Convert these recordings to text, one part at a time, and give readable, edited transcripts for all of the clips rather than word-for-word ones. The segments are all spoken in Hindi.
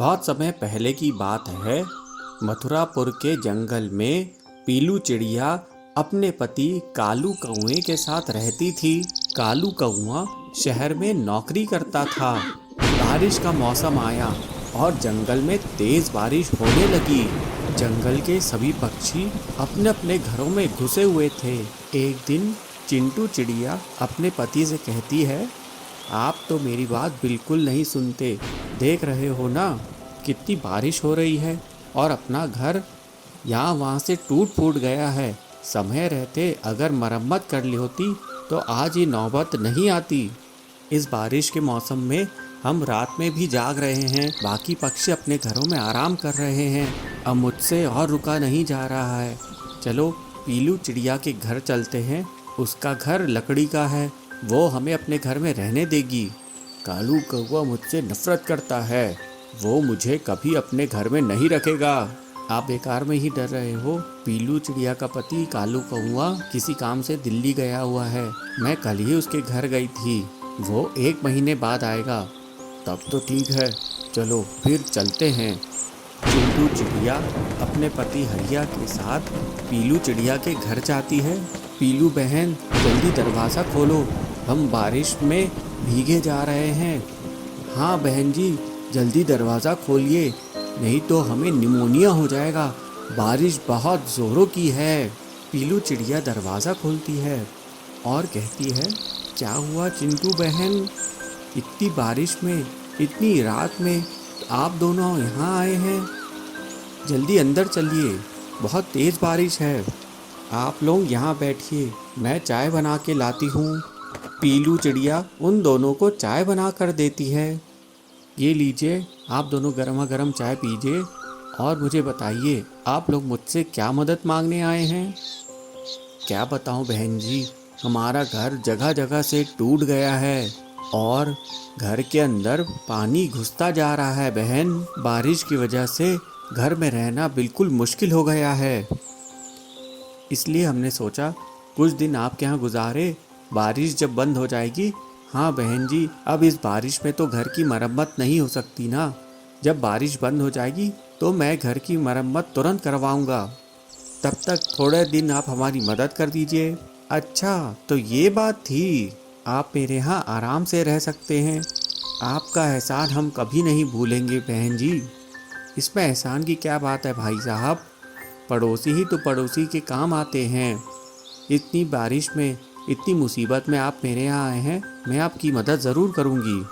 बहुत समय पहले की बात है। मथुरापुर के जंगल में पीलू चिड़िया अपने पति कालू कौवे के साथ रहती थी। कालू कौवा शहर में नौकरी करता था। बारिश का मौसम आया और जंगल में तेज बारिश होने लगी। जंगल के सभी पक्षी अपने अपने घरों में घुसे हुए थे। एक दिन चिंटू चिड़िया अपने पति से कहती है, आप तो मेरी बात बिल्कुल नहीं सुनते। देख रहे हो ना कितनी बारिश हो रही है और अपना घर यहाँ वहाँ से टूट फूट गया है। समय रहते अगर मरम्मत कर ली होती तो आज ये नौबत नहीं आती। इस बारिश के मौसम में हम रात में भी जाग रहे हैं, बाकी पक्षी अपने घरों में आराम कर रहे हैं। अब मुझसे और रुका नहीं जा रहा है। चलो पीलू चिड़िया के घर चलते हैं। उसका घर लकड़ी का है, वो हमें अपने घर में रहने देगी। कालू कौवा मुझसे नफरत करता है, वो मुझे कभी अपने घर में नहीं रखेगा। आप बेकार में ही डर रहे हो। पीलू चिड़िया का पति कालू कौवा किसी काम से दिल्ली गया हुआ है। मैं कल ही उसके घर गई थी, वो 1 महीने बाद आएगा। तब तो ठीक है, चलो फिर चलते हैं। चिंटू चिड़िया अपने पति हरिया के साथ पीलू चिड़िया के घर जाती है। पीलू बहन जल्दी दरवाज़ा खोलो, हम बारिश में भीगे जा रहे हैं। हाँ बहन जी, जल्दी दरवाज़ा खोलिए, नहीं तो हमें निमोनिया हो जाएगा। बारिश बहुत ज़ोरों की है। पीलू चिड़िया दरवाज़ा खोलती है और कहती है, क्या हुआ चिंटू बहन, इतनी बारिश में, इतनी रात में आप दोनों यहाँ आए हैं? जल्दी अंदर चलिए, बहुत तेज़ बारिश है। आप लोग यहाँ बैठिए, मैं चाय बना के लाती हूँ। पीलू चिड़िया उन दोनों को चाय बना कर देती है। ये लीजिए, आप दोनों गर्मा गर्म चाय पीजिए और मुझे बताइए आप लोग मुझसे क्या मदद मांगने आए हैं। क्या बताऊँ बहन जी, हमारा घर जगह जगह से टूट गया है और घर के अंदर पानी घुसता जा रहा है। बहन, बारिश की वजह से घर में रहना बिल्कुल मुश्किल हो गया है। इसलिए हमने सोचा कुछ दिन आपके यहाँ गुजारे, बारिश जब बंद हो जाएगी। हाँ बहन जी, अब इस बारिश में तो घर की मरम्मत नहीं हो सकती ना। जब बारिश बंद हो जाएगी तो मैं घर की मरम्मत तुरंत करवाऊँगा। तब तक थोड़े दिन आप हमारी मदद कर दीजिए। अच्छा, तो ये बात थी। आप मेरे यहाँ आराम से रह सकते हैं। आपका एहसान हम कभी नहीं भूलेंगे बहन जी। इसमें एहसान की क्या बात है भाई साहब, पड़ोसी ही तो पड़ोसी के काम आते हैं। इतनी बारिश में, इतनी मुसीबत में आप मेरे यहाँ आए हैं, मैं आपकी मदद ज़रूर करूँगी।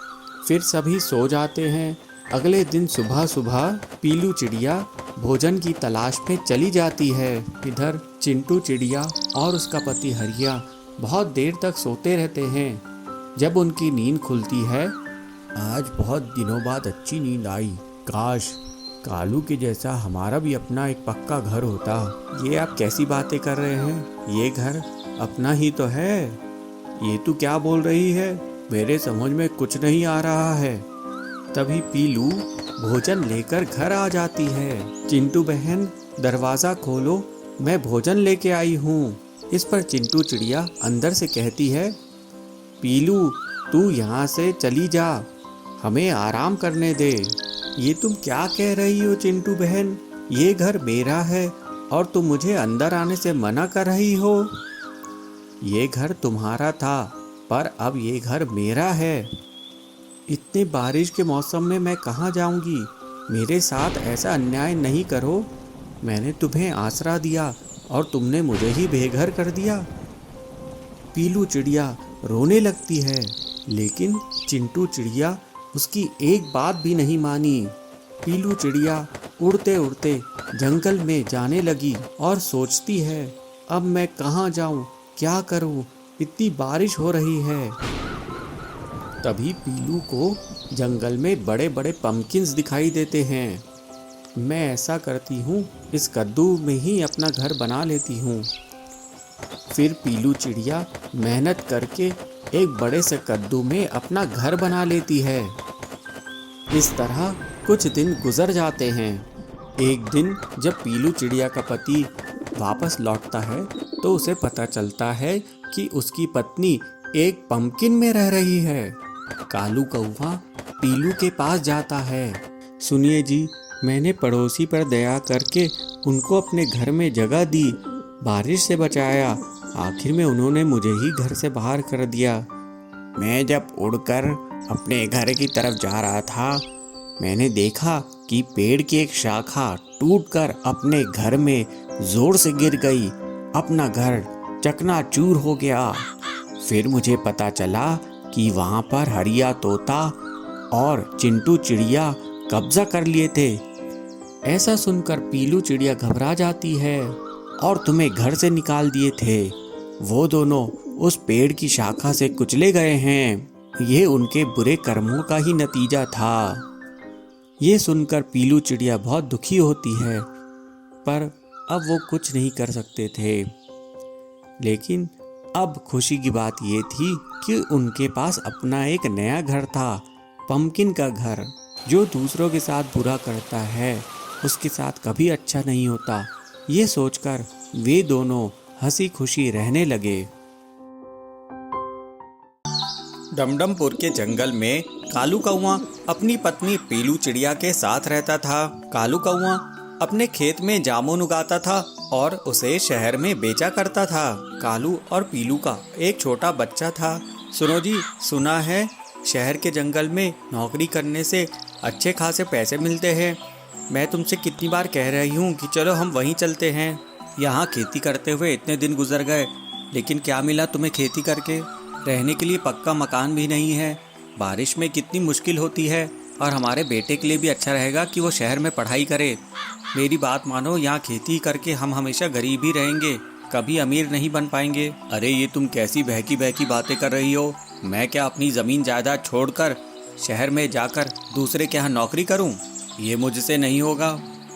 फिर सभी सो जाते हैं। अगले दिन सुबह सुबह पीलू चिड़िया भोजन की तलाश में चली जाती है। इधर चिंटू चिड़िया और उसका पति हरिया बहुत देर तक सोते रहते हैं। जब उनकी नींद खुलती है, आज बहुत दिनों बाद अच्छी नींद आई। काश कालू के जैसा हमारा भी अपना एक पक्का घर होता। ये आप कैसी बातें कर रहे हैं, ये घर अपना ही तो है। ये तू क्या बोल रही है, मेरे समझ में कुछ नहीं आ रहा है। तभी पीलू भोजन लेकर घर आ जाती है। चिंटू बहन दरवाज़ा खोलो, मैं भोजन लेके आई हूँ। इस पर चिंटू चिड़िया अंदर से कहती है, पीलू तू यहाँ से चली जा, हमें आराम करने दे। ये तुम क्या कह रही हो चिंटू बहन, ये घर मेरा है और तुम मुझे अंदर आने से मना कर रही हो। ये घर तुम्हारा था पर अब ये घर मेरा है। इतने बारिश के मौसम में मैं कहाँ जाऊँगी, मेरे साथ ऐसा अन्याय नहीं करो। मैंने तुम्हें आसरा दिया और तुमने मुझे ही बेघर कर दिया। पीलू चिड़िया रोने लगती है, लेकिन चिंटू चिड़िया उसकी एक बात भी नहीं मानी। पीलू चिड़िया उड़ते उड़ते जंगल में जाने लगी और सोचती है, अब मैं कहाँ जाऊँ, क्या करूँ, इतनी बारिश हो रही है। तभी पीलू को जंगल में बड़े बड़े पम्पकिन्स दिखाई देते हैं। मैं ऐसा करती हूँ, इस कद्दू में ही अपना घर बना लेती हूँ। फिर पीलू चिड़िया मेहनत करके एक बड़े से कद्दू में अपना घर बना लेती है। इस तरह कुछ दिन गुजर जाते हैं। एक दिन जब पीलू चिड़िया का पति वापस लौटता है तो उसे पता चलता है कि उसकी पत्नी एक पम्पकिन में रह रही है। कालू कौवा पीलू के पास जाता है। सुनिए जी, मैंने पड़ोसी पर दया करके उनको अपने घर में जगह दी, बारिश से बचाया, आखिर में उन्होंने मुझे ही घर से बाहर कर दिया। मैं जब उड़कर अपने घर की तरफ जा रहा था, मैंने देखा कि पेड़ की एक शाखा टूटकर अपने घर में जोर से गिर गई। अपना घर चकनाचूर हो गया। फिर मुझे पता चला कि वहाँ पर हरिया तोता और चिंटू चिड़िया कब्जा कर लिए थे। ऐसा सुनकर पीलू चिड़िया घबरा जाती है और तुम्हें घर से निकाल दिए थे। वो दोनों उस पेड़ की शाखा से कुचले गए हैं। ये उनके बुरे कर्मों का ही नतीजा था। ये सुनकर पीलू चिड़िया बहुत दुखी होती है, पर अब वो कुछ नहीं कर सकते थे। लेकिन अब खुशी की बात ये थी कि उनके पास अपना एक नया घर था, पंपकिन का घर। जो दूसरों के साथ बुरा करता है उसके साथ कभी अच्छा नहीं होता। ये सोचकर वे दोनों हंसी खुशी रहने लगे। डमडमपुर के जंगल में कालू कौआ अपनी पत्नी पीलू चिड़िया के साथ रहता था। कालू कौआ अपने खेत में जामुन उगाता था और उसे शहर में बेचा करता था। कालू और पीलू का एक छोटा बच्चा था। सुनो जी, सुना है शहर के जंगल में नौकरी करने से अच्छे खासे पैसे मिलते हैं। मैं तुमसे कितनी बार कह रही हूँ कि चलो हम वहीं चलते हैं। यहाँ खेती करते हुए इतने दिन गुजर गए, लेकिन क्या मिला तुम्हें खेती करके? रहने के लिए पक्का मकान भी नहीं है। बारिश में कितनी मुश्किल होती है, और हमारे बेटे के लिए भी अच्छा रहेगा कि वो शहर में पढ़ाई करे। मेरी बात मानो, यहाँ खेती करके हम हमेशा गरीब ही रहेंगे, कभी अमीर नहीं बन पाएंगे। अरे ये तुम कैसी बहकी बहकी बातें कर रही हो? मैं क्या अपनी ज़मीन जायदाद छोड़कर शहर में जाकर दूसरे के यहाँ नौकरी करूँ? ये मुझसे नहीं होगा।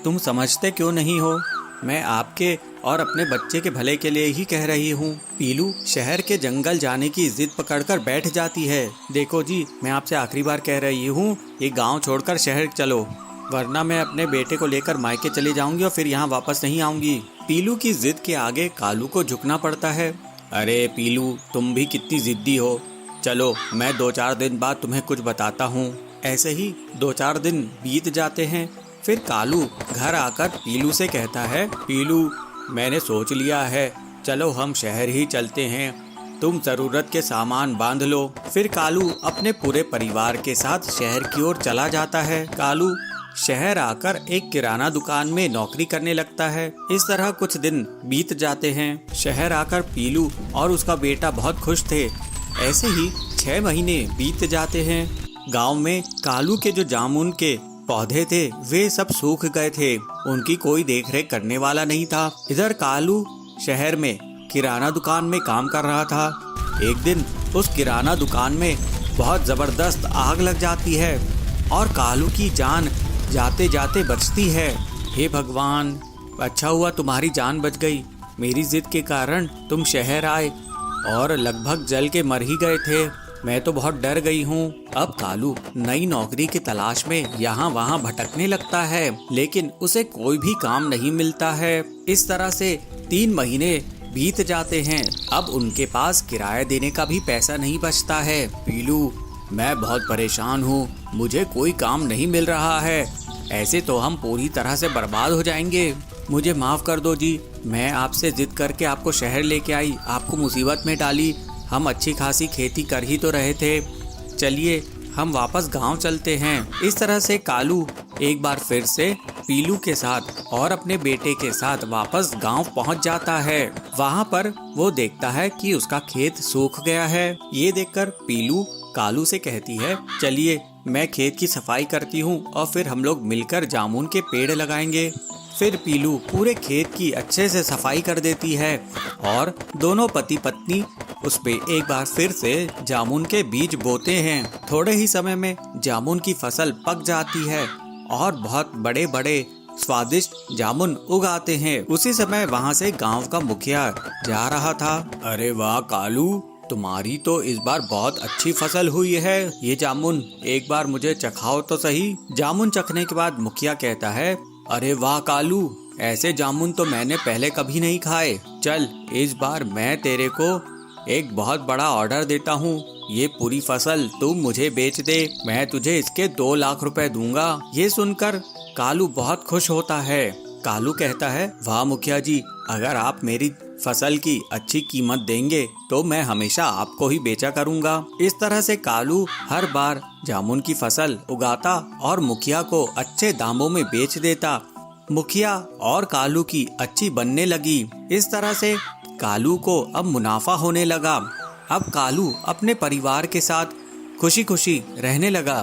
तुम समझते क्यों नहीं हो? मैं आपके और अपने बच्चे के भले के लिए ही कह रही हूँ। पीलू शहर के जंगल जाने की जिद पकड़कर बैठ जाती है। देखो जी, मैं आपसे आखिरी बार कह रही हूँ, ये गांव छोड़कर शहर चलो, वरना मैं अपने बेटे को लेकर मायके चली जाऊंगी और फिर यहाँ वापस नहीं आऊंगी। पीलू की जिद के आगे कालू को झुकना पड़ता है। अरे पीलू, तुम भी कितनी जिद्दी हो। चलो, मैं 2-4 दिन बाद तुम्हें कुछ बताता हूँ। ऐसे ही 2-4 दिन बीत जाते हैं। फिर कालू घर आकर पीलू से कहता है, पीलू मैंने सोच लिया है, चलो हम शहर ही चलते हैं। तुम ज़रूरत के सामान बांध लो। फिर कालू अपने पूरे परिवार के साथ शहर की ओर चला जाता है। कालू शहर आकर एक किराना दुकान में नौकरी करने लगता है। इस तरह कुछ दिन बीत जाते हैं। शहर आकर पीलू और उसका बेटा बहुत खुश थे। ऐसे ही 6 महीने बीत जाते हैं। गांव में कालू के जो जामुन के पौधे थे वे सब सूख गए थे। उनकी कोई देखरेख करने वाला नहीं था। इधर कालू शहर में किराना दुकान में काम कर रहा था। एक दिन उस किराना दुकान में बहुत जबरदस्त आग लग जाती है और कालू की जान जाते जाते बचती है। हे भगवान, अच्छा हुआ तुम्हारी जान बच गई। मेरी जिद के कारण तुम शहर आए और लगभग जल के मर ही गए थे। मैं तो बहुत डर गई हूँ। अब कालू नई नौकरी की तलाश में यहाँ वहाँ भटकने लगता है, लेकिन उसे कोई भी काम नहीं मिलता है। इस तरह से 3 महीने बीत जाते हैं। अब उनके पास किराया देने का भी पैसा नहीं बचता है। पीलू, मैं बहुत परेशान हूँ, मुझे कोई काम नहीं मिल रहा है। ऐसे तो हम पूरी तरह से बर्बाद हो जाएंगे। मुझे माफ़ कर दो जी, मैं आपसे जिद करके आपको शहर लेके आई, आपको मुसीबत में डाली। हम अच्छी खासी खेती कर ही तो रहे थे। चलिए हम वापस गांव चलते हैं। इस तरह से कालू एक बार फिर से पीलू के साथ और अपने बेटे के साथ वापस गांव पहुंच जाता है। वहां पर वो देखता है कि उसका खेत सूख गया है। ये देखकर पीलू कालू से कहती है, चलिए मैं खेत की सफाई करती हूँ और फिर हम लोग मिलकर जामुन के पेड़ लगाएंगे। फिर पीलू पूरे खेत की अच्छे से सफाई कर देती है और दोनों पति पत्नी उस पे एक बार फिर से जामुन के बीज बोते हैं। थोड़े ही समय में जामुन की फसल पक जाती है और बहुत बड़े बड़े स्वादिष्ट जामुन उगाते हैं। उसी समय वहाँ से गांव का मुखिया जा रहा था। अरे वाह कालू, तुम्हारी तो इस बार बहुत अच्छी फसल हुई है। ये जामुन एक बार मुझे चखाओ तो सही। जामुन चखने के बाद मुखिया कहता है, अरे वाह कालू, ऐसे जामुन तो मैंने पहले कभी नहीं खाए। चल इस बार मैं तेरे को एक बहुत बड़ा ऑर्डर देता हूँ। ये पूरी फसल तू मुझे बेच दे, मैं तुझे इसके 2 लाख रुपए दूंगा। ये सुनकर कालू बहुत खुश होता है। कालू कहता है, वाह मुखिया जी, अगर आप मेरी फसल की अच्छी कीमत देंगे तो मैं हमेशा आपको ही बेचा करूंगा। इस तरह से कालू हर बार जामुन की फसल उगाता और मुखिया को अच्छे दामों में बेच देता। मुखिया और कालू की अच्छी बनने लगी। इस तरह से कालू को अब मुनाफा होने लगा। अब कालू अपने परिवार के साथ खुशी खुशी रहने लगा।